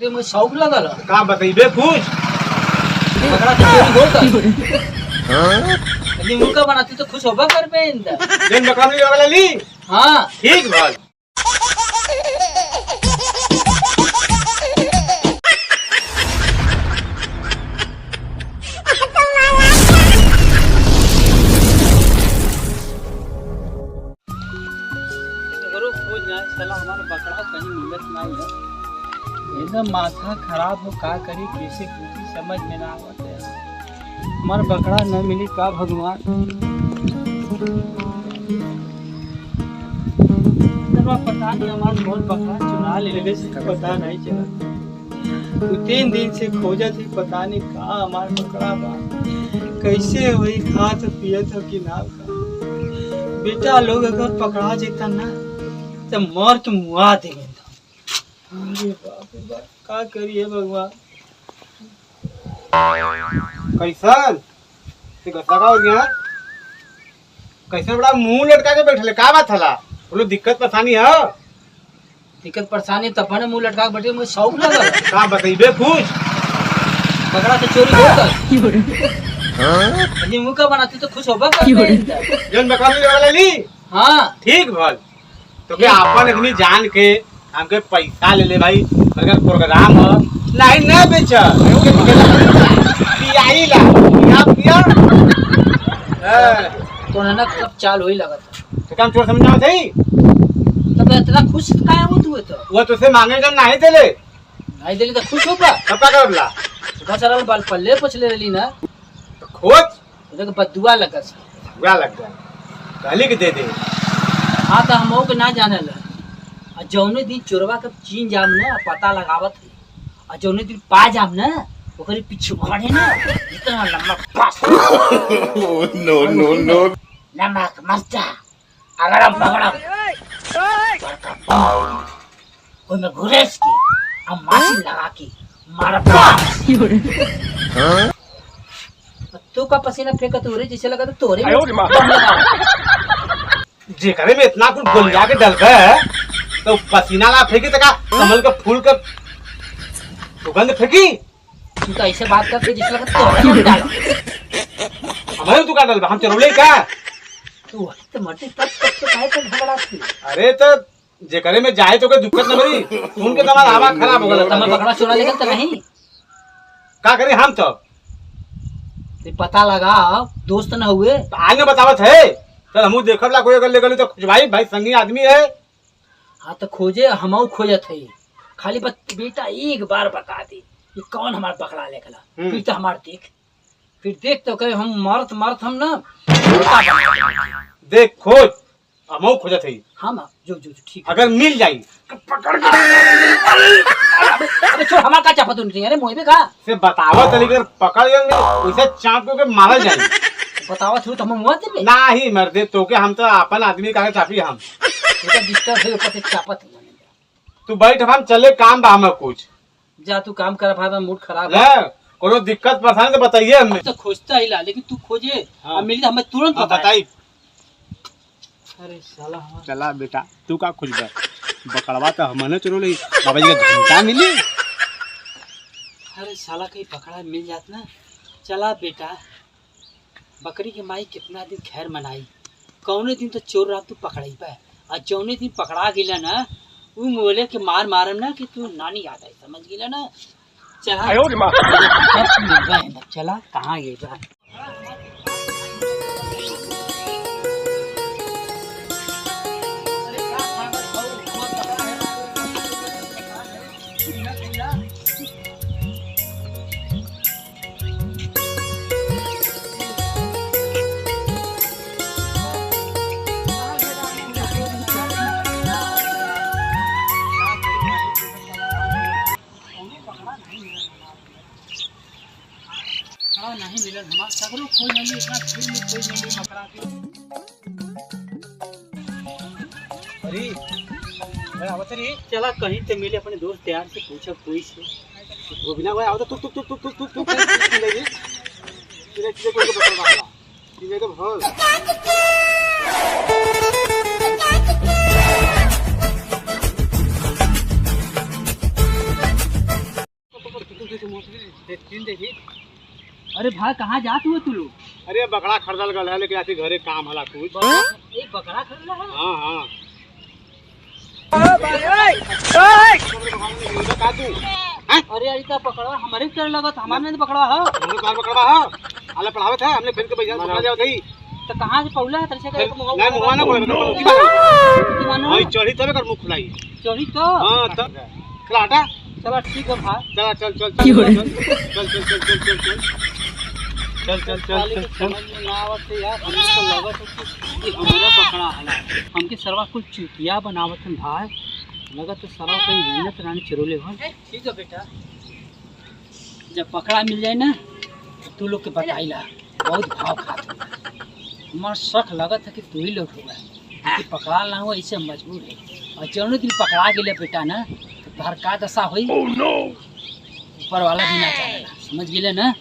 मुझे शौक लगल का बताइबे कुछ बकरा तो चोरी होता यदि मुर्गा बनाती तो खुश होबा कर पे इंदा जन बकरा नहीं लगल ली। हां ठीक बात करो खोज ना साला हमारा बकरा कहीं मिलत नहीं है एकदम माथा खराब हो का करी कैसे पूछी समझ में ना आवत है हमारा बकरा न मिली का भगवान पता नहीं हमारा बहुत बकरा चुरा ले लगे से पता नहीं चला 2-3 दिन से खोजा थी पता नहीं कहाँ हमारा बकरा बा कैसे वही खात पियत हो कि ना बेटा लोग अगर पकड़ा जेता ना तो मर के मुआ देंगे अरे बाप रे बाप का करिए भगवान कैसन ते गत्ता का हो गया कैसे बड़ा मुंह लटका के बैठले का बात हला बोलो दिक्कत परेशानी है दिक्कत परेशानी तब ने मुंह लटका के बैठे मुझे शौक लगा का बताइबे कुछ बकरा तो चोरी होता यदि मुंह का बनाती तो खुश होबा कर जन बकरा नहीं लगल ली। हां ठीक भल तो के अपन इतनी जान के हमके पैसा ले ले भाई अगर प्रोग्राम है नहीं ना बेच पियाई ला पिया तो ना कब चाल होई लगा था तो काम चोर समझाओ थे तब इतना खुश काहे हो तू तो वो तुझसे मांगे जब नहीं देले नहीं देली तो खुश होगा तब का करला सुबह सारा बाल पल्ले पछले रही ना तो खोज तो बदुआ लगा बुरा लग गया कहली के दे दे हां तो हमो के ना जानल आ जौने दिन चोरवा के चीन जाम ना पता लगावत है आ जौने दिन पा जाम ना ओकरे पीछे भागे ना इतना लंबा पास नो नो नो नमक मरचा अगर पकड़ा कोई में घुरेस के हम मासी लगा के मारा पास तू का पसीना फेंका तोरे जैसे लगा तो तोरे जे करे में इतना कुछ गोलिया के डल गए तो पसीना ना फेंकी तो का कमल का फूल का सुगंध फेंकी तू तो ऐसे बात करते जैसे लगा तोरे डाल हमारे तू का डल हम चरोले का तू तो मरते तब तक तो काहे कर झगड़ा थी अरे तो जे करे में जाए तो कोई दिक्कत न बरी सुन के तुम्हारा हवा खराब हो गया तब पकड़ा चोरा लेकर तो नहीं का करे हम तो पता लगा दोस्त न हुए आगे बतावत है चल हमू देखब ला कोई अगर ले गली तो भाई संगी आदमी है। हाँ तो खोजे हमऊ खोजत है खाली बेटा एक बार बता दे ये कौन हमारा पकड़ा ले गला फिर तो हमार देख तो कहे हम मारत हम ना देख खोज हमऊ खोजत है हम जो ठीक अगर मिल जाई पकड़ के अबे छोड़ हमार का चापत नहीं अरे मोई में का से बतावत है लेकिन पकड़ लेंगे वैसे चाप के मारा जाए बतावा थू तो हम मुआ दे नहीं मर्दे तो के हम तो अपन आदमी का चापी हम तो डिस्टर्ब है ऊपर से चापत तू बैठ हम चले काम बा हमें कुछ जा तू काम कर भाई मूड खराब है कोनो दिक्कत परेशानी तो बताइए हमें तो खोजता ही ला लेकिन तू खोजे अब मिली हमें तुरंत बताई अरे साला चला बेटा तू का खुश बा बकड़वा तो हमने चलो ले बाबा जी का घंटा मिली अरे साला कहीं पकड़ा मिल जात ना चला बेटा बकरी के माई कितना दिन खैर मनाई कौने दिन तो चोर रात तू पकड़ाई पा और जौने दिन पकड़ा गिला ना वो मोले के मारम ना कि तू नानी याद आई समझ गिला ना चला चला कहाँ गई बा नहीं मिलन हमारा सगरो खोज नहीं इतना फिर में खोज नहीं पकड़ा के अरे मैं आवत रही चला कहीं ते मिले अपने दोस्त यार से पूछो कोई से वो बिना कोई आओ तो तू मिलेगी तेरे कोई को बता रहा ये तो भल देखी। अरे भाई कहाँ जात हुए तू लोग? अरे बकरा खरीदल गल है लेकिन आती घरे काम हला कुछ। बकरा खरीद रहा है? हाँ हाँ अरे यार इतना पकड़वा हमारे कर लगा तो हमारे नहीं पकड़वा है। हमने कार पकड़वा है आले पढ़ावत है हमने फिर के पैसा पकड़ा जाओ थई तो कहाँ से पौला है तरसे का नहीं मुंह ना बोले मानो भाई चढ़ी तबे कर मुंह खुलाई चोरी तो हां तब चला हटा चलो ठीक है भाई चल चल चल चल चल चल चल चल चल चल यार हमको लगत है कि हमारा पकड़ा हला हमके सरवा कुछ चुतिया बनावत हन भाई लगत तो सरवा कहीं मेहनत रानी चिरोले हो। ठीक है बेटा जब पकड़ा मिल जाए ना तू लोग के बताइला बहुत भाव खात हमार शक लगत है कि तू ही लोग हुआ कि पकड़ा ना हो ऐसे मजबूर है और जौनो दिन पकड़ा गेले बेटा ना तो तोहर का दशा होई ऊपर वाला भी ना चाहेला समझ गेले ना।